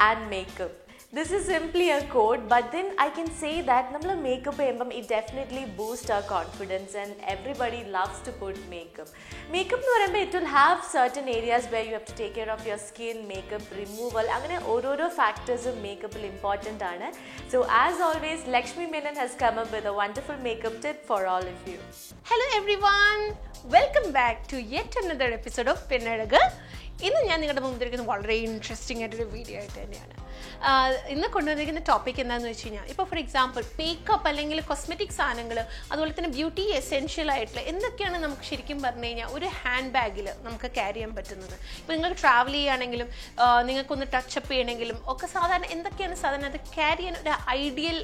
and makeup. This is simply a code, but then I can say that nammal makeup it definitely boosts our confidence, and everybody loves to put makeup. Makeup it will have certain areas where you have to take care of your skin, makeup removal. Angane ororo factors of makeup important aanu. So as always, Lakshmi Menon has come up with a wonderful makeup tip for all of you. Hello everyone, welcome back to yet another episode of Pinnadagal. ഇന്ന് ഞാൻ നിങ്ങളുടെ മുമ്പിൽ വളരെ interesting ആയിട്ടൊരു video ആയിട്ട് തന്നെയാണ് ഇന്ന് കൊണ്ടുവന്നിരിക്കുന്ന topic എന്താണെന്ന് വെച്ച് കഴിഞ്ഞാൽ ഇപ്പോൾ ഫോർ എക്സാമ്പിൾ മേക്കപ്പ് അല്ലെങ്കിൽ കോസ്മെറ്റിക് സാധനങ്ങൾ അതുപോലെ തന്നെ ബ്യൂട്ടി എസെൻഷ്യൽ ആയിട്ടുള്ള എന്തൊക്കെയാണ് നമുക്ക് ശരിക്കും പറഞ്ഞു കഴിഞ്ഞാൽ ഒരു ഹാൻഡ് ബാഗിൽ നമുക്ക് ക്യാരി ചെയ്യാൻ പറ്റുന്നത്. ഇപ്പോൾ നിങ്ങൾ ട്രാവൽ ചെയ്യുകയാണെങ്കിലും നിങ്ങൾക്കൊന്ന് ടച്ചപ്പ് ചെയ്യണമെങ്കിലും ഒക്കെ സാധാരണ എന്തൊക്കെയാണ് സാധാരണ അത് ക്യാരി ചെയ്യാൻ ഒരു ഐഡിയൽ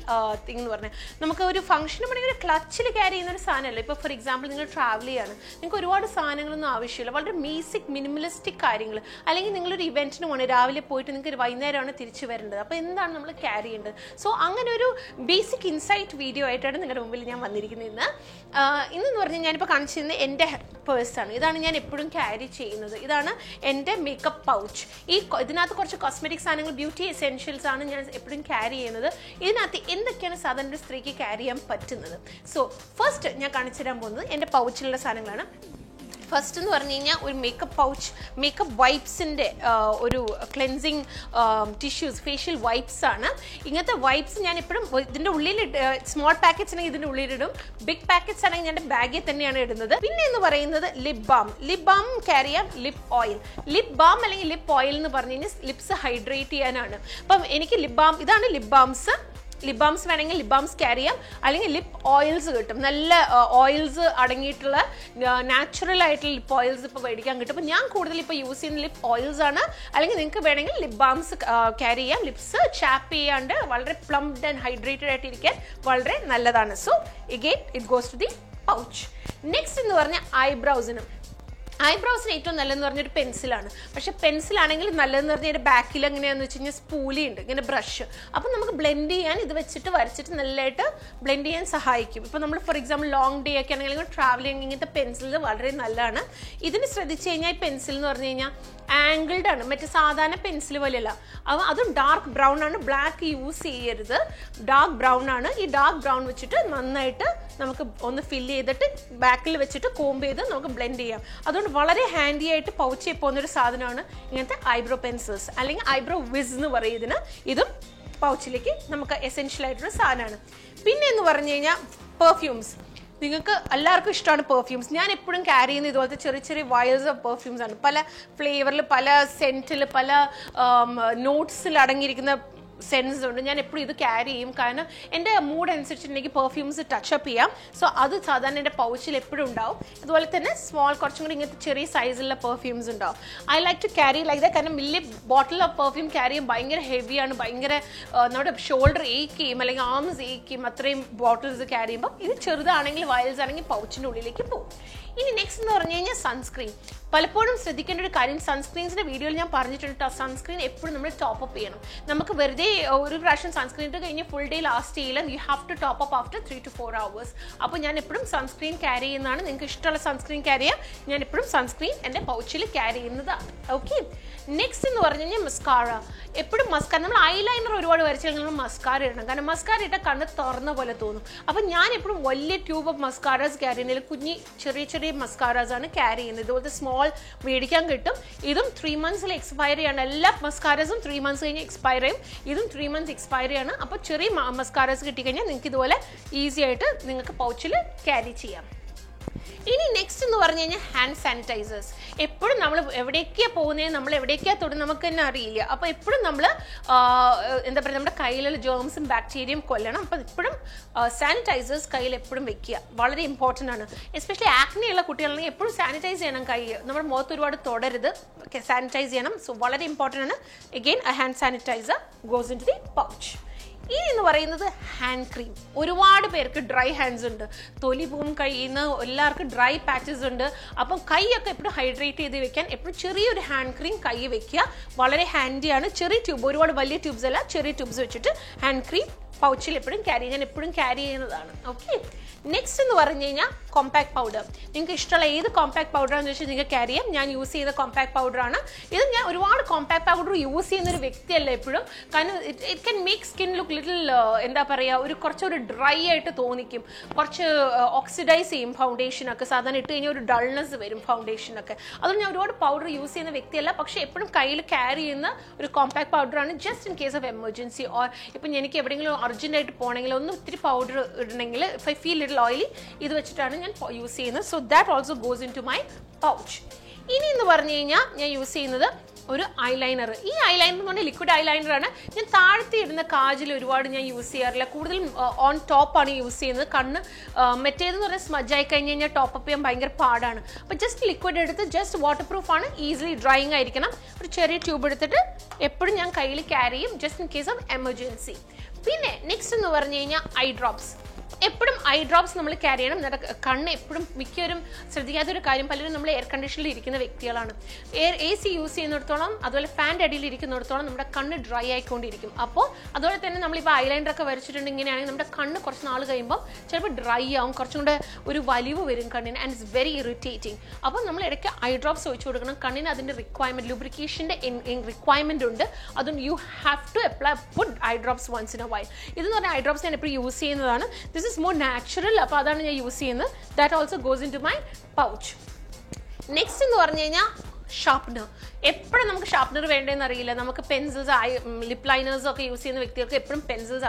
തിങ് എന്ന് പറഞ്ഞാൽ നമുക്ക് ഒരു ഫംഗ്ഷന് വേണമെങ്കിൽ ഒരു ക്ലച്ചിൽ ക്യാരി ചെയ്യുന്ന ഒരു സാധനമല്ല. ഇപ്പോൾ ഫോർ എക്സാമ്പിൾ നിങ്ങൾ ട്രാവൽ ചെയ്യാണ്, നിങ്ങൾക്ക് ഒരുപാട് സാധനങ്ങളൊന്നും ആവശ്യമില്ല, വളരെ ബേസിക് മിനിമലിസ്റ്റിക് കാര്യങ്ങൾ, അല്ലെങ്കിൽ നിങ്ങളൊരു ഇവൻറ്റിന് പോകണം, രാവിലെ പോയിട്ട് നിങ്ങൾക്ക് വൈകുന്നേരമാണ് തിരിച്ചു വരേണ്ടത്, അപ്പോൾ എന്താണ് നമ്മൾ ക്യാരി ചെയ്യേണ്ടത്. സോ അങ്ങനെ ഒരു ബേസിക് ഇൻസൈറ്റ് വീഡിയോ ആയിട്ടാണ് നിങ്ങളുടെ മുമ്പിൽ ഞാൻ വന്നിരിക്കുന്നത്. ഇന്നെന്ന് പറഞ്ഞാൽ ഞാനിപ്പോൾ കാണിച്ചിരുന്നത് എൻ്റെ പേഴ്സാണ്. ഇതാണ് ഞാൻ എപ്പോഴും ക്യാരി ചെയ്യുന്നത്. ഇതാണ് എൻ്റെ മേക്കപ്പ് പൗച്ച്. ഇതിനകത്ത് കുറച്ച് കോസ്മെറ്റിക് സാധനങ്ങൾ, ബ്യൂട്ടി എസെൻഷ്യൽസ് ആണ് ഞാൻ എപ്പോഴും ക്യാരി ചെയ്യുന്നത്. ഇതിനകത്ത് എന്തൊക്കെയാണ് സാധാരണ ഒരു സ്ത്രീക്ക് ക്യാരി ചെയ്യാൻ പറ്റുന്നത്. സോ ഫസ്റ്റ് ഞാൻ കാണിച്ചു തരാൻ പോകുന്നത് എൻ്റെ പൗച്ചിലുള്ള സാധനങ്ങളാണ്. ഫസ്റ്റ് എന്ന് പറഞ്ഞു കഴിഞ്ഞാൽ ഒരു മേക്കപ്പ് പൗച്ച്, മേക്കപ്പ് വൈപ്സിൻ്റെ ഒരു ക്ലെൻസിങ് ടിഷ്യൂസ്, ഫേഷ്യൽ വൈപ്സ് ആണ്. ഇങ്ങനത്തെ വൈപ്സ് ഞാൻ എപ്പോഴും ഇതിൻ്റെ ഉള്ളിൽ, സ്മോൾ പാക്കറ്റ്സ് ആണെങ്കിൽ ഇതിൻ്റെ ഉള്ളിലിടും, ബിഗ് പാക്കറ്റ്സ് ആണെങ്കിൽ ഞാൻ ബാഗിൽ തന്നെയാണ് ഇടുന്നത്. പിന്നെ എന്ന് പറയുന്നത് lip balm. Lip balm carry ചെയ്യാം. ലിപ് ഓയിൽ, ലിപ് ബാം അല്ലെങ്കിൽ ലിപ് ഓയിൽ എന്ന് പറഞ്ഞു കഴിഞ്ഞാൽ ലിപ്സ് ഹൈഡ്രേറ്റ് ചെയ്യാനാണ്. അപ്പം എനിക്ക് ലിപ് ബാം, ഇതാണ് ലിപ് ബാംസ്. ലിപ് ബാംസ് വേണമെങ്കിൽ ലിപ് ബാംസ് ക്യാരി ചെയ്യാം, അല്ലെങ്കിൽ ലിപ് ഓയിൽസ് കിട്ടും, നല്ല ഓയിൽസ് അടങ്ങിയിട്ടുള്ള നാച്ചുറൽ ആയിട്ടുള്ള ലിപ് ഓയിൽസ് ഇപ്പോൾ മേടിക്കാൻ കിട്ടും. അപ്പോൾ ഞാൻ കൂടുതൽ ഇപ്പോൾ യൂസ് ചെയ്യുന്ന ലിപ് ഓയിൽസ് ആണ്. അല്ലെങ്കിൽ നിങ്ങൾക്ക് വേണമെങ്കിൽ ലിപ് ബാംസ് ക്യാരി ചെയ്യാം. ലിപ്സ് ചാപ്പ് ചെയ്യാണ്ട് വളരെ പ്ലംപ്ഡ് ആൻഡ് ഹൈഡ്രേറ്റഡ് ആയിട്ടിരിക്കാൻ വളരെ നല്ലതാണ്. So again it goes to the pouch. Next എന്ന് പറഞ്ഞാൽ ഐബ്രൗസിനും. ഐബ്രൗസിന് ഏറ്റവും നല്ലതെന്ന് പറഞ്ഞൊരു പെൻസിലാണ്. പക്ഷെ പെൻസിലാണെങ്കിൽ നല്ലതെന്ന് പറഞ്ഞാൽ ഒരു ബാക്കിൽ എങ്ങനെയാണെന്ന് വെച്ച് കഴിഞ്ഞാൽ സ്പൂലി ഉണ്ട്, ഇങ്ങനെ ബ്രഷ്. അപ്പം നമുക്ക് ബ്ലെൻഡ് ചെയ്യാൻ ഇത് വെച്ചിട്ട് വരച്ചിട്ട് നല്ലതായിട്ട് ബ്ലെൻഡ് ചെയ്യാൻ സഹായിക്കും. ഇപ്പോൾ നമ്മൾ ഫോർ എക്സാമ്പിൾ ലോങ് ഡേ ഒക്കെ ആണെങ്കിൽ ട്രാവൽ ചെയ്യുന്ന ഇങ്ങനത്തെ പെൻസിൽ വളരെ നല്ലതാണ്. ഇതിന് ശ്രദ്ധിച്ചു കഴിഞ്ഞാൽ ഈ പെൻസിൽ എന്ന് പറഞ്ഞു കഴിഞ്ഞാൽ ആംഗിൾഡ് ആണ്, മറ്റേ സാധാരണ പെൻസിൽ പോലെയല്ല. അതും ഡാർക്ക് ബ്രൗൺ ആണ്. ബ്ലാക്ക് യൂസ് ചെയ്യരുത്, ഡാർക്ക് ബ്രൗൺ ആണ്. ഈ ഡാർക്ക് ബ്രൗൺ വെച്ചിട്ട് നന്നായിട്ട് നമുക്ക് ഒന്ന് ഫില്ല് ചെയ്തിട്ട് ബാക്കിൽ വെച്ചിട്ട് കോംബ് ചെയ്ത് നമുക്ക് ബ്ലെൻഡ് ചെയ്യാം. അതുകൊണ്ട് വളരെ ഹാൻഡി ആയിട്ട് പൗച്ചിൽ പോകുന്നൊരു സാധനമാണ് ഇങ്ങനത്തെ ഐബ്രോ പെൻസിൽസ്, അല്ലെങ്കിൽ ഐബ്രോ വിസ് എന്ന് പറയും ഇതിന്. ഇതും പൗച്ചിലേക്ക് നമുക്ക് എസെൻഷ്യൽ ആയിട്ടൊരു സാധനമാണ്. പിന്നെ എന്ന് പറഞ്ഞു കഴിഞ്ഞാൽ പെർഫ്യൂംസ്. നിങ്ങൾക്ക് എല്ലാവർക്കും ഇഷ്ടമാണ് പെർഫ്യൂംസ്. ഞാൻ എപ്പോഴും ക്യാരി ചെയ്യുന്ന ഇതുപോലത്തെ ചെറിയ ചെറിയ വയൽസ് ഓഫ് പെർഫ്യൂംസ് ആണ്. പല ഫ്ലേവറിൽ, പല സെൻറ്റിൽ, പല നോട്ട്സിൽ അടങ്ങിയിരിക്കുന്ന സെൻസ് ഉണ്ട്. ഞാൻ എപ്പോഴും ഇത് ക്യാരി ചെയ്യും, കാരണം എൻ്റെ മൂഡ് അനുസരിച്ച് എനിക്ക് പെർഫ്യൂംസ് ടച്ചപ്പ് ചെയ്യാം. സോ അത് സാധാരണ എൻ്റെ പൗച്ചിൽ എപ്പോഴും ഉണ്ടാവും. അതുപോലെ തന്നെ സ്മോൾ, കുറച്ചും കൂടി ഇങ്ങനത്തെ ചെറിയ സൈസിലുള്ള പെർഫ്യൂംസ് ഉണ്ടാവും. I like to carry like that. കാരണം വലിയ ബോട്ടിൽ ഓഫ് പെർഫ്യൂം ക്യാരി ചെയ്യും ഭയങ്കര ഹെവിയാണ്, ഭയങ്കര നമ്മുടെ ഷോൾഡർ ഏക്ക് ചെയ്യും, അല്ലെങ്കിൽ ആംസ് ഏക്ക് ചെയ്യും അത്രയും ബോട്ടിൽസ് ക്യാരി ചെയ്യുമ്പോൾ. ഇത് ചെറുതാണെങ്കിൽ, വയൽസ് ആണെങ്കിൽ പൗച്ചിൻ്റെ ഉള്ളിലേക്ക് പോകും. ഇനി നെക്സ്റ്റ് എന്ന് പറഞ്ഞു കഴിഞ്ഞാൽ സൺസ്ക്രീൻ. പലപ്പോഴും ശ്രദ്ധിക്കേണ്ട ഒരു കാര്യം, സൺസ്ക്രീൻസിൻ്റെ വീഡിയോയിൽ ഞാൻ പറഞ്ഞിട്ടുണ്ട്, സൺസ്ക്രീൻ എപ്പോഴും നമ്മൾ ടോപ്പ് അപ്പ് ചെയ്യണം. നമുക്ക് വെറുതെ ഒരു പ്രാവശ്യം സൺസ്ക്രീൻ ഇട്ട് കഴിഞ്ഞ് ഫുൾ ഡേ ലാസ്റ്റ് ചെയ്യില്ല. You have to top up after 3 to 4 hours. അപ്പോൾ ഞാൻ എപ്പോഴും സൺസ്ക്രീൻ ക്യാരി ചെയ്യുന്നതാണ്. നിങ്ങൾക്ക് ഇഷ്ടമുള്ള സൺസ്ക്രീൻ ക്യാരി ചെയ്യാം. ഞാൻ എപ്പോഴും സൺസ്ക്രീൻ എൻ്റെ പൗച്ചിൽ ക്യാരി ചെയ്യുന്നതാണ്. ഓക്കെ. നെക്സ്റ്റ് എന്ന് പറഞ്ഞു കഴിഞ്ഞാൽ മസ്കാറ. എപ്പോഴും മസ്കാര, നമ്മൾ ഐലൈനർ ഒരുപാട് വരച്ചാൽ നമ്മൾ മസ്കാര ഇടണം, കാരണം മസ്കാര ഇട്ടാൽ കണ്ണ് തുറന്ന പോലെ തോന്നും. അപ്പം ഞാൻ എപ്പോഴും വലിയ ട്യൂബ് ഓഫ് മസ്കാരാസ് ക്യാരി ചെയ്യുന്നതിൽ കുഞ്ഞി ചെറിയ ചെറിയ മസ്കാരാസ് ആണ് ക്യാരി ചെയ്യുന്നത്. ഇതുപോലത്തെ സ്മോൾ മേടിക്കാൻ കിട്ടും. ഇതും 3 months എക്സ്പയർ ചെയ്യാണ്. എല്ലാ മസ്കാരസും 3 months കഴിഞ്ഞ് എക്സ്പയർ ചെയ്യും. ഇതും 3 months എക്സ്പയർ ചെയ്യാണ്. അപ്പോൾ ചെറിയ മസ്കാരാസ് കിട്ടിക്കഴിഞ്ഞാൽ നിങ്ങൾക്ക് ഇതുപോലെ ഈസി ആയിട്ട് നിങ്ങൾക്ക് പൗച്ചിൽ ക്യാരി ചെയ്യാം. ഇനി നെക്സ്റ്റ് എന്ന് പറഞ്ഞു കഴിഞ്ഞാൽ ഹാൻഡ് സാനിറ്റൈസേഴ്സ്. എപ്പോഴും നമ്മൾ എവിടേക്കാണ് പോകുന്നത്, നമ്മൾ എവിടേക്കാണ് തൊടുന്നത് നമുക്ക് തന്നെ അറിയില്ല. അപ്പോൾ എപ്പോഴും നമ്മൾ എന്താ പറയുക, നമ്മുടെ കയ്യിലുള്ള ജേംസും ബാക്ടീരിയയും കൊല്ലണം. അപ്പോൾ എപ്പോഴും സാനിറ്റൈസേഴ്സ് കയ്യിൽ എപ്പോഴും വെക്കുക, വളരെ ഇമ്പോർട്ടൻ്റ് ആണ്. എസ്പെഷ്യലി ആക്നെയുള്ള കുട്ടികളാണെങ്കിൽ എപ്പോഴും സാനിറ്റൈസ് ചെയ്യണം കൈ. നമ്മുടെ മുഖത്ത് ഒരുപാട് തൊടരുത്, സാനിറ്റൈസ് ചെയ്യണം. സോ വളരെ ഇമ്പോർട്ടൻ്റ് ആണ്. Again a hand sanitiser goes into the pouch. ഇനി എന്ന് പറയുന്നത് ഹാൻഡ് ക്രീം. ഒരുപാട് പേർക്ക് ഡ്രൈ ഹാൻഡ്സ് ഉണ്ട്, തൊലി പോവും കയ്യിൽ നിന്ന്, എല്ലാവർക്കും ഡ്രൈ പാച്ചസ് ഉണ്ട്. അപ്പം കൈയൊക്കെ എപ്പോഴും ഹൈഡ്രേറ്റ് ചെയ്ത് വെക്കാൻ എപ്പോഴും ചെറിയൊരു ഹാൻഡ് ക്രീം കൈ വെക്കുക, വളരെ ഹാൻഡിയാണ്. ചെറിയ ട്യൂബ്, ഒരുപാട് വലിയ ട്യൂബ്സ് അല്ല, ചെറിയ ട്യൂബ്സ് വെച്ചിട്ട് ഹാൻഡ് ക്രീം പൗച്ചിൽ എപ്പോഴും ക്യാരി ഞാൻ എപ്പോഴും ക്യാരി ചെയ്യുന്നതാണ്. ഓക്കെ, നെക്സ്റ്റ് എന്ന് പറഞ്ഞു കഴിഞ്ഞാൽ കോമ്പാക്ട് പൗഡർ. നിങ്ങൾക്ക് ഇഷ്ടമുള്ള ഏത് കോമ്പാക്ട് പൗഡറാണെന്ന് വെച്ചാൽ നിങ്ങൾക്ക് ക്യാരി ചെയ്യാം. ഞാൻ യൂസ് ചെയ്ത കോമ്പാക്ട് പൗഡറാണ് ഇത്. ഞാൻ ഒരുപാട് കോമ്പാക്ട് പൗഡർ യൂസ് ചെയ്യുന്ന ഒരു വ്യക്തിയല്ല എപ്പോഴും, കാരണം it can make skin look little എന്താ പറയുക, കുറച്ചൊരു ഡ്രൈ ആയിട്ട് തോന്നിക്കും, കുറച്ച് ഓക്സിഡൈസ് ചെയ്യും ഫൗണ്ടേഷനൊക്കെ. സാധാരണ ഇട്ട് കഴിഞ്ഞാൽ ഒരു ഡൾനെസ് വരും ഫൗണ്ടേഷനൊക്കെ. അതുകൊണ്ട് ഞാൻ ഒരുപാട് പൗഡർ യൂസ് ചെയ്യുന്ന വ്യക്തിയല്ല, പക്ഷേ എപ്പോഴും കയ്യിൽ ക്യാരി ചെയ്യുന്ന ഒരു കോമ്പാക്ട് പൗഡറാണ്, just in case of emergency. Or ഇപ്പം എനിക്ക് എവിടെയെങ്കിലും അർജൻറ്റായിട്ട് പോകണമെങ്കിൽ ഒന്ന് ഇത്തിരി പൗഡർ ഇടണമെങ്കിൽ, if I feel little oily, ഇത് വെച്ചിട്ടാണ് ഞാൻ യൂസ് ചെയ്യുന്നത്. So that also goes into my pouch. ഇനി എന്ന് പറഞ്ഞു കഴിഞ്ഞാൽ ഞാൻ യൂസ് ചെയ്യുന്നത് ഒരു ഐലൈനർ. ഈ ഐലൈനർ എന്ന് പറഞ്ഞാൽ ലിക്വിഡ് ഐലൈനറാണ്. ഞാൻ താഴത്തെ ഇടുന്ന കാജിൽ ഒരുപാട് ഞാൻ യൂസ് ചെയ്യാറില്ല, കൂടുതലും ഓൺ ടോപ്പാണ് യൂസ് ചെയ്യുന്നത്. കണ്ണ് മറ്റേതെന്ന് പറഞ്ഞാൽ സ്മജായി കഴിഞ്ഞ് കഴിഞ്ഞാൽ ടോപ്പപ്പ് ചെയ്യാൻ ഭയങ്കര പാടാണ്. അപ്പോൾ ജസ്റ്റ് ലിക്വിഡ് എടുത്ത്, ജസ്റ്റ് വാട്ടർ പ്രൂഫ് ആണ്, ഈസിലി ഡ്രൈയിങ് ആയിരിക്കണം. ഒരു ചെറിയ ട്യൂബ് എടുത്തിട്ട് എപ്പോഴും ഞാൻ കയ്യിൽ ക്യാരി ചെയ്യും, just in case of emergency. പിന്നെ നെക്സ്റ്റ് എന്ന് പറഞ്ഞു കഴിഞ്ഞാൽ ഐ ഡ്രോപ്സ്. എപ്പോഴും ഐ ഡ്രോപ്സ് നമ്മൾ ക്യാരി ചെയ്യണം. കണ്ണ് എപ്പോഴും മിക്കവരും ശ്രദ്ധിക്കാത്തൊരു കാര്യം, പലരും നമ്മൾ എയർ കണ്ടീഷനിൽ ഇരിക്കുന്ന വ്യക്തികളാണ്. AC യൂസ് ചെയ്യുന്നിടത്തോളം, അതുപോലെ ഫാൻ്റെ അടിയിൽ ഇരിക്കുന്നിടത്തോളം നമ്മുടെ കണ്ണ് ഡ്രൈ ആയിക്കൊണ്ടിരിക്കും. അപ്പോൾ അതുപോലെ തന്നെ നമ്മളിപ്പോൾ ഐലൈനറൊക്കെ വരച്ചിട്ടുണ്ട് ഇങ്ങനെയാണെങ്കിൽ നമ്മുടെ കണ്ണ് കുറച്ച് നാൾ കഴിയുമ്പോൾ ചിലപ്പോൾ ഡ്രൈ ആവും, കുറച്ചും കൂടെ ഒരു വലിവ് വരും കണ്ണിന്, ആൻഡ് ഇറ്റ്സ് വെരി ഇറിറ്റേറ്റിംഗ്. അപ്പോൾ നമ്മൾ ഇടയ്ക്ക് ഐ ഡ്രോപ്സ് ഒഴിച്ചു കൊടുക്കണം. കണ്ണിന് അതിൻ്റെ റിക്വയർമെൻറ്റ്, ലൂബ്രിക്കേഷൻ്റെ റിക്വയർമെൻറ്റ് ഉണ്ട്. അതുകൊണ്ട് you have to put eye drops once in a while. ഇതെന്ന് പറഞ്ഞാൽ ഐ ഡ്രോപ്സ് ഞാൻ എപ്പോഴും യൂസ് ചെയ്യുന്നതാണ്. This is more natural. അപ്പോൾ അതാണ് ഞാൻ യൂസ് ചെയ്യുന്നത്. That also goes into my pouch. Next എന്ന് പറഞ്ഞു കഴിഞ്ഞാൽ ഷാർപ്പനർ. എപ്പോഴും നമുക്ക് ഷാർപ്പനർ വേണ്ടതെന്ന് അറിയില്ല. നമുക്ക് പെൻസിൽസ്, ലിപ് ലൈനേഴ്സ് ഒക്കെ യൂസ് ചെയ്യുന്ന വ്യക്തികൾക്ക് എപ്പോഴും പെൻസിൽസ്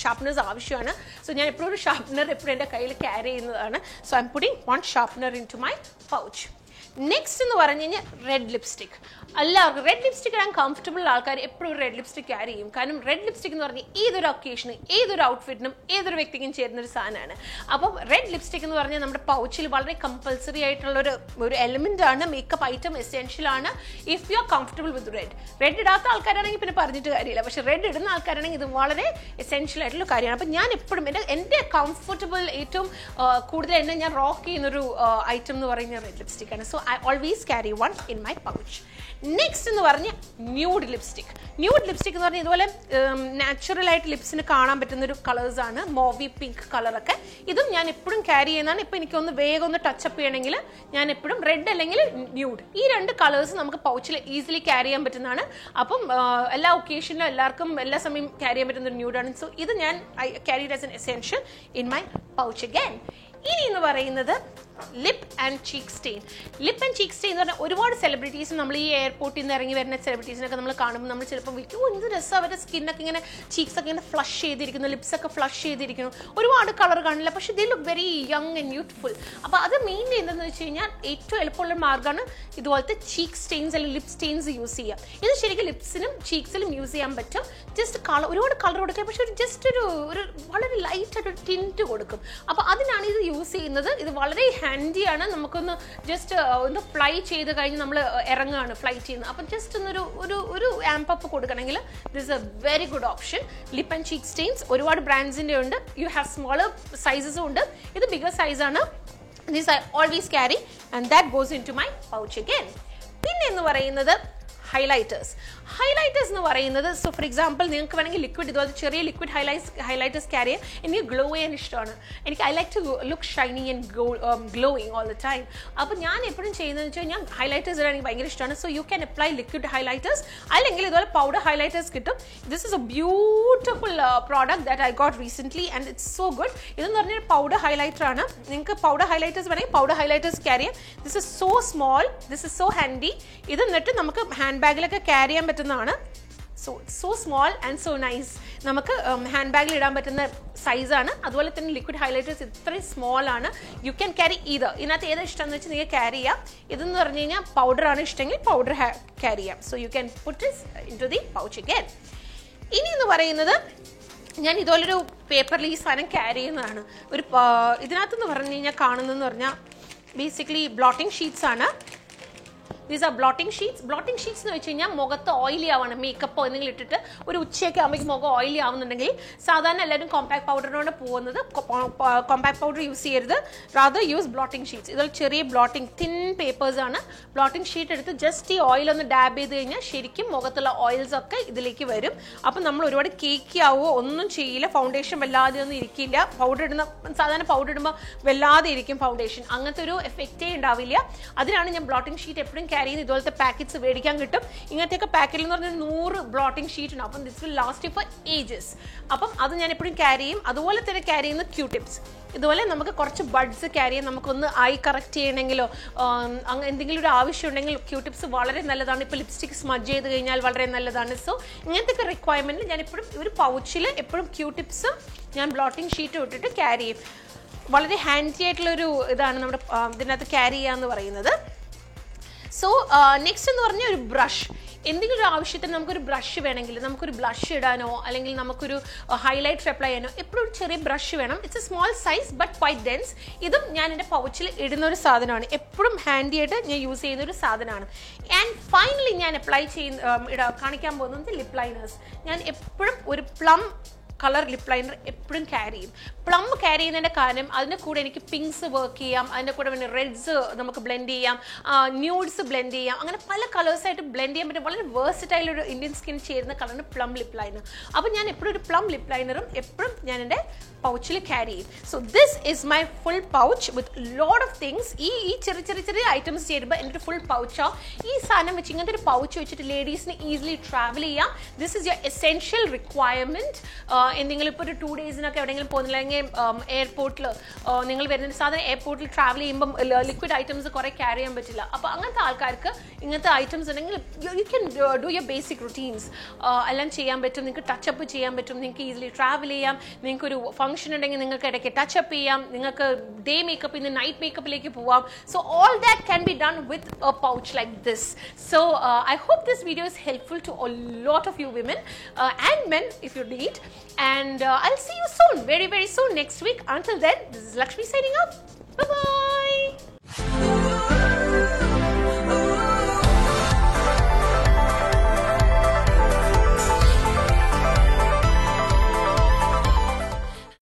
ഷാർപ്പനേഴ്സ് ആവശ്യമാണ്. സോ ഞാൻ എപ്പോഴും ഒരു ഷാർപ്പനർ എപ്പോഴും എൻ്റെ കയ്യിൽ ക്യാരി ചെയ്യുന്നതാണ്. So I am putting one sharpener into my pouch. Next എന്ന് പറഞ്ഞു കഴിഞ്ഞാൽ റെഡ് ലിപ്സ്റ്റിക്. എല്ലാവർക്കും റെഡ് ലിപ്സ്റ്റിക് ഇടാൻ കംഫർട്ടബിൾ ആൾക്കാർ എപ്പോഴും റെഡ് ലിപ്സ്റ്റിക് ക്യാരി ചെയ്യും. കാരണം റെഡ് ലിപ്സ്റ്റിക് എന്ന് പറഞ്ഞാൽ ഏതൊരു ഒക്കേഷനും, ഏതൊരു ഔട്ട്ഫിറ്റിനും, ഏതൊരു വ്യക്തിക്കും ചേരുന്ന ഒരു സാധനമാണ്. അപ്പം റെഡ് ലിപ്സ്റ്റിക് എന്ന് പറഞ്ഞാൽ നമ്മുടെ പൗച്ചിൽ വളരെ കമ്പൽസറി ആയിട്ടുള്ള ഒരു എലിമെന്റ് ആണ്, മേക്കപ്പ് ഐറ്റം എസെൻഷ്യൽ ആണ്. If you are comfortable with red ഇടാത്ത ആൾക്കാരാണെങ്കിൽ പിന്നെ പറഞ്ഞിട്ട് കാര്യമില്ല, പക്ഷെ റെഡ് ഇടുന്ന ആൾക്കാരാണെങ്കിൽ ഇത് വളരെ എസെൻഷ്യൽ ആയിട്ടുള്ള കാര്യമാണ്. അപ്പം ഞാൻ എപ്പോഴും എൻ്റെ കംഫർട്ടബിൾ ഏറ്റവും കൂടുതൽ എന്നെ ഞാൻ റോക്ക് ചെയ്യുന്നൊരു ഐറ്റം എന്ന് പറയുന്നത് റെഡ് ലിപ്സ്റ്റിക് ആണ്. So I always carry one in my pouch. Next എന്ന് പറഞ്ഞ് ന്യൂഡ് ലിപ്സ്റ്റിക്. ന്യൂഡ് ലിപ്സ്റ്റിക് എന്ന് പറഞ്ഞാൽ ഇതുപോലെ നാച്ചുറൽ ആയിട്ട് ലിപ്സിന് കാണാൻ പറ്റുന്ന ഒരു കളേഴ്സാണ്, മോവി പിങ്ക് കളറൊക്കെ. ഇതും ഞാൻ എപ്പോഴും ക്യാരി ചെയ്യുന്നതാണ്. ഇപ്പം എനിക്കൊന്ന് വേഗം ഒന്ന് ടച്ചപ്പ് ചെയ്യണമെങ്കിൽ ഞാൻ എപ്പോഴും റെഡ് അല്ലെങ്കിൽ ന്യൂഡ്, ഈ രണ്ട് കളേഴ്സ് നമുക്ക് പൗച്ചിൽ ഈസിലി ക്യാരി ചെയ്യാൻ പറ്റുന്നതാണ്. അപ്പം എല്ലാ ഒക്കേഷനിലും എല്ലാവർക്കും എല്ലാ സമയം ക്യാരി ചെയ്യാൻ പറ്റുന്ന ഒരു ന്യൂഡാണ്. സോ ഇത് ഞാൻ carried as an essential in my pouch again. ഇനി എന്ന് പറയുന്നത് lip and cheek stain. Lip and cheek stain എന്ന് പറഞ്ഞാൽ ഒരുപാട് സെലിബ്രിറ്റീസ്, നമ്മൾ ഈ എയർപോർട്ടിൽ നിന്ന് ഇറങ്ങി വരുന്ന സെലിബ്രിറ്റീസിനൊക്കെ നമ്മൾ കാണുമ്പോൾ നമ്മൾ ചിലപ്പോൾ വിളിക്കും, എന്ത് രസം അവരുടെ സ്കിന്നൊക്കെ ഇങ്ങനെ ചീക്സ് ഒക്കെ ഇങ്ങനെ ഫ്ലഷ് ചെയ്തിരിക്കുന്നു, ലിപ്സൊക്കെ ഫ്ലഷ് ചെയ്തിരിക്കുന്നു, ഒരുപാട് കളർ കാണില്ല, പക്ഷേ they look very young and youthful. അപ്പോൾ അത് മെയിൻലി എന്താണെന്ന് വെച്ച് കഴിഞ്ഞാൽ ഏറ്റവും എളുപ്പമുള്ള മാർഗ്ഗമാണ് ഇതുപോലത്തെ ചീക്ക് സ്റ്റെയിൻസ് അല്ലെങ്കിൽ ലിപ് സ്റ്റെയിൻസ് യൂസ് ചെയ്യുക. ഇത് ശരിക്കും ലിപ്സിനും ചീക്സിലും യൂസ് ചെയ്യാൻ പറ്റും. ജസ്റ്റ് ഒരുപാട് കളർ കൊടുക്കുക, പക്ഷെ ജസ്റ്റ് ഒരു വളരെ ലൈറ്റായിട്ട് ടിൻറ്റ് കൊടുക്കും. അപ്പോൾ അതിനാണ് ഇത് യൂസ് ചെയ്യുന്നത്. ഇത് വളരെ ഹാൻഡിയാണ്. നമുക്കൊന്ന് ജസ്റ്റ് ഒന്ന് ഫ്ലൈ ചെയ്ത് കഴിഞ്ഞ് നമ്മൾ ഇറങ്ങുകയാണ് ഫ്ലൈറ്റ് ചെയ്യുന്നത്, അപ്പം ജസ്റ്റ് ഒരു ആംപപ്പ് കൊടുക്കണമെങ്കിൽ this A very good option. Lip and cheek Staines ഒരുപാട് ബ്രാൻഡ്സിൻ്റെ ഉണ്ട്. യു ഹാവ് സ്മോളർ സൈസസും ഉണ്ട്. ഇത് ബിഗർ സൈസാണ്. This I always carry and that goes into my pouch again. പിന്നെ എന്ന് പറയുന്നത് ഹൈലൈറ്റേഴ്സ്. ഹൈലൈറ്റേഴ്സ് എന്ന് പറയുന്നത്, സോ ഫോർ എക്സാമ്പിൾ നിങ്ങൾക്ക് വേണമെങ്കിൽ ലിക്വിഡ് ഇതുപോലെ ചെറിയ ലിക്വിഡ് ഹൈലൈറ്റേഴ്സ് ക്യാരി ചെയ്യാം. എനിക്ക് ഗ്ലോ ചെയ്യാൻ ഇഷ്ടമാണ്. എനിക്ക് I like to look shining and glowing all the time. അപ്പോൾ ഞാൻ എപ്പോഴും ചെയ്യുന്നതെന്ന് വെച്ചാൽ ഞാൻ ഹൈലൈറ്റേഴ്സ് ഇടാൻ എനിക്ക് ഭയങ്കര ഇഷ്ടമാണ്. So you can apply liquid highlighters, അല്ലെങ്കിൽ ഇതുപോലെ പൗഡർ ഹൈലൈറ്റേഴ്സ് കിട്ടും. This is A beautiful product that I got recently and it's so good. ഇതെന്ന് പറഞ്ഞാൽ പൗഡർ ഹൈലൈറ്റർ ആണ്. നിങ്ങൾക്ക് പൗഡർ ഹൈലൈറ്റേഴ്സ് വേണമെങ്കിൽ പൗഡർ ഹൈലൈറ്റേഴ്സ് ക്യാരി ചെയ്യാം. This is so small, this is so handy. ഇത് എന്നിട്ട് നമുക്ക് ഹാൻഡ് ബാഗിലൊക്കെ ക്യാരി ചെയ്യാൻ പറ്റുന്നതാണ്. So small and so nice. നമുക്ക് ഹാൻഡ് ബാഗിൽ ഇടാൻ പറ്റുന്ന സൈസാണ്. അതുപോലെ തന്നെ ലിക്വിഡ് ഹൈലൈറ്റേഴ്സ് ഇത്രയും സ്മോൾ ആണ്. യു ക്യാൻ ക്യാരി ഇതിനകത്ത് ഏതാ ഇഷ്ടം എന്ന് വെച്ചാൽ നിങ്ങൾക്ക് ക്യാരി ചെയ്യാം. ഇതെന്ന് പറഞ്ഞു കഴിഞ്ഞാൽ പൗഡറാണ് ഇഷ്ടമെങ്കിൽ പൗഡർ ക്യാരി ചെയ്യാം. So you can put it into the pouch again. ഇനി എന്ന് പറയുന്നത്, ഞാൻ ഇതുപോലൊരു പേപ്പറിൽ ഈ സാധനം ക്യാരി ചെയ്യുന്നതാണ്. ഇതിനകത്തെന്ന് പറഞ്ഞു കഴിഞ്ഞാൽ കാണുന്നതെന്ന് പറഞ്ഞാൽ ബേസിക്കലി ബ്ലോട്ടിംഗ് ഷീറ്റ്സ് ആണ്. These are blotting sheets. Blotting sheets എന്ന് വെച്ച് കഴിഞ്ഞാൽ മുഖത്ത് ഓയിലി ആവാണ്, മേക്കപ്പോ എന്തെങ്കിലും ഇട്ടിട്ട് ഒരു ഉച്ചയൊക്കെ ആകുമ്പോൾ മുഖം ഓയിലി ആവുന്നുണ്ടെങ്കിൽ സാധാരണ എല്ലാവരും കോമ്പാക്ട് പൗഡറിനോട് പോകുന്നത്. കോമ്പാക്ട് പൗഡർ യൂസ് ചെയ്യരുത്, റാദർ യൂസ് ബ്ലോട്ടിംഗ് ഷീറ്റ്സ്. ഇതൊരു ചെറിയ ബ്ലോട്ടിംഗ് തിൻ പേപ്പേഴ്സ് ആണ്. ബ്ലോട്ടിംഗ് ഷീറ്റ് എടുത്ത് ജസ്റ്റ് ഈ ഓയിൽ ഒന്ന് ഡാബ് ചെയ്ത് കഴിഞ്ഞാൽ ശരിക്കും മുഖത്തുള്ള ഓയിൽസ് ഒക്കെ ഇതിലേക്ക് വരും. അപ്പം നമ്മൾ ഒരുപാട് കേക്കി ആവോ ഒന്നും ചെയ്യില്ല, ഫൗണ്ടേഷൻ വല്ലാതെ ഒന്നും ഇരിക്കില്ല. പൗഡർ ഇടുന്ന സാധാരണ പൗഡർ ഇടുമ്പോൾ വല്ലാതെ ഇരിക്കും ഫൗണ്ടേഷൻ, അങ്ങനത്തെ ഒരു എഫക്റ്റേ ഉണ്ടാവില്ല. അതിനാണ് ഞാൻ ബ്ലോട്ടിംഗ് ഷീറ്റ് എപ്പോഴും ക്യാരി ചെയ്യുന്നത്. ഇതുപോലത്തെ പാക്കറ്റ്സ് മേടിക്കാൻ കിട്ടും. ഇങ്ങനത്തെയൊക്കെ പാക്കറ്റിൽ എന്ന് പറഞ്ഞാൽ 100 ബ്ലോട്ടിംഗ് ഷീറ്റ് ഉണ്ട്. അപ്പം this will last four ages. അപ്പം അത് ഞാൻ എപ്പോഴും ക്യാരി ചെയ്യും. അതുപോലെ തന്നെ ക്യാരി ചെയ്യുന്ന ക്യൂടിപ്സ്. ഇതുപോലെ നമുക്ക് കുറച്ച് ബഡ്സ് ക്യാരി ചെയ്യാം. നമുക്കൊന്ന് ഐ കറക്റ്റ് ചെയ്യണമെങ്കിലോ എന്തെങ്കിലും ഒരു ആവശ്യം ഉണ്ടെങ്കിൽ ക്യൂടിപ്സ് വളരെ നല്ലതാണ്. ഇപ്പോൾ ലിപ്സ്റ്റിക് സ്മജ് ചെയ്ത് കഴിഞ്ഞാൽ വളരെ നല്ലതാണ്. സോ ഇങ്ങനത്തെ റിക്വയർമെൻറ്റിൽ ഞാൻ എപ്പോഴും ഒരു പൗച്ചിൽ എപ്പോഴും ക്യൂടിപ്സും ഞാൻ ബ്ലോട്ടിംഗ് ഷീറ്റും ഇട്ടിട്ട് ക്യാരി ചെയ്യും. വളരെ ഹാൻഡി ആയിട്ടുള്ളൊരു ഇതാണ് നമ്മുടെ ഇതിനകത്ത് ക്യാരി ചെയ്യുക എന്ന് പറയുന്നത്. സോ നെക്സ്റ്റ് എന്ന് പറഞ്ഞാൽ ഒരു ബ്രഷ്. എന്തെങ്കിലും ഒരു ആവശ്യത്തിന് നമുക്കൊരു ബ്രഷ് വേണമെങ്കിൽ, നമുക്കൊരു ബ്ലഷ് ഇടാനോ അല്ലെങ്കിൽ നമുക്കൊരു ഹൈലൈറ്റർ അപ്ലൈ ചെയ്യാനോ എപ്പോഴും ഒരു ചെറിയ ബ്രഷ് വേണം. It's A small size but quite dense. ഇതും ഞാൻ എൻ്റെ പൗച്ചിൽ ഇടുന്ന ഒരു സാധനമാണ്. എപ്പോഴും ഹാൻഡി ആയിട്ട് ഞാൻ യൂസ് ചെയ്യുന്ന ഒരു സാധനമാണ്. ആൻഡ് ഫൈനലി ഞാൻ അപ്ലൈ കാണിക്കാൻ പോകുന്നത് ലിപ് ലൈനേഴ്സ്. ഞാൻ എപ്പോഴും ഒരു പ്ലം കളർ ലിപ് ലൈനർ എപ്പോഴും ക്യാരി ചെയ്യും. പ്ലം ക്യാരി ചെയ്യുന്നതിൻ്റെ കാരണം അതിൻ്റെ കൂടെ എനിക്ക് പിങ്ക്സ് വർക്ക് ചെയ്യാം, അതിൻ്റെ കൂടെ പിന്നെ റെഡ്സ് നമുക്ക് ബ്ലെൻഡ് ചെയ്യാം, ന്യൂഡ്സ് ബ്ലെൻഡ് ചെയ്യാം, അങ്ങനെ പല കളേഴ്സായിട്ട് ബ്ലെൻഡ് ചെയ്യാൻ പറ്റും. വളരെ വേഴ്സറ്റൈൽ ഒരു ഇന്ത്യൻ സ്കിൻ ചേരുന്ന കളറാണ് പ്ലം ലിപ് ലൈനർ. അപ്പോൾ ഞാൻ എപ്പോഴും ഒരു പ്ലം ലിപ് ലൈനറും എപ്പോഴും ഞാൻ എൻ്റെ പൗച്ചിൽ ക്യാരി ചെയ്യും. So this is my full pouch with load of things. ഈ ചെറിയ ഐറ്റംസ് ചേരുമ്പോൾ എൻ്റെ ഒരു ഫുൾ പൗച്ചാവും. ഈ സാധനം വെച്ച് ഇങ്ങനത്തെ ഒരു പൗച്ച് വെച്ചിട്ട് ലേഡീസിന് ഈസിലി ട്രാവൽ ചെയ്യാം. This is your essential requirement. എന്തെങ്കിലും ഇപ്പോൾ ഒരു 2 ഡേയ്സിനൊക്കെ എവിടെയെങ്കിലും പോകുന്നില്ല, അല്ലെങ്കിൽ എയർപോർട്ടിൽ നിങ്ങൾ വരുന്ന സാധനം എയർപോർട്ടിൽ ട്രാവൽ ചെയ്യുമ്പം ലിക്വിഡ് ഐറ്റംസ് കുറേ ക്യാരി ചെയ്യാൻ പറ്റില്ല. അപ്പോൾ അങ്ങനത്തെ ആൾക്കാർക്ക് ഇങ്ങനത്തെ ഐറ്റംസ് ഉണ്ടെങ്കിൽ you can do your basic routines എല്ലാം ചെയ്യാൻ പറ്റും. നിങ്ങൾക്ക് ടച്ചപ്പ് ചെയ്യാൻ പറ്റും, നിങ്ങൾക്ക് ഈസിലി ട്രാവൽ ചെയ്യാം. നിങ്ങൾക്കൊരു ഫംഗ്ഷൻ ഉണ്ടെങ്കിൽ നിങ്ങൾക്ക് ഇടയ്ക്ക് ടച്ചപ്പ് ചെയ്യാം, നിങ്ങൾക്ക് ഡേ മേക്കപ്പിൽ നിന്ന് നൈറ്റ് മേക്കപ്പിലേക്ക് പോവാം. So all that can be done with a pouch like this. So I hope this video is helpful to a lot of you women and men if you need. And I'll see you soon, very very soon next week. Until then, this is Lakshmi signing off. Bye bye.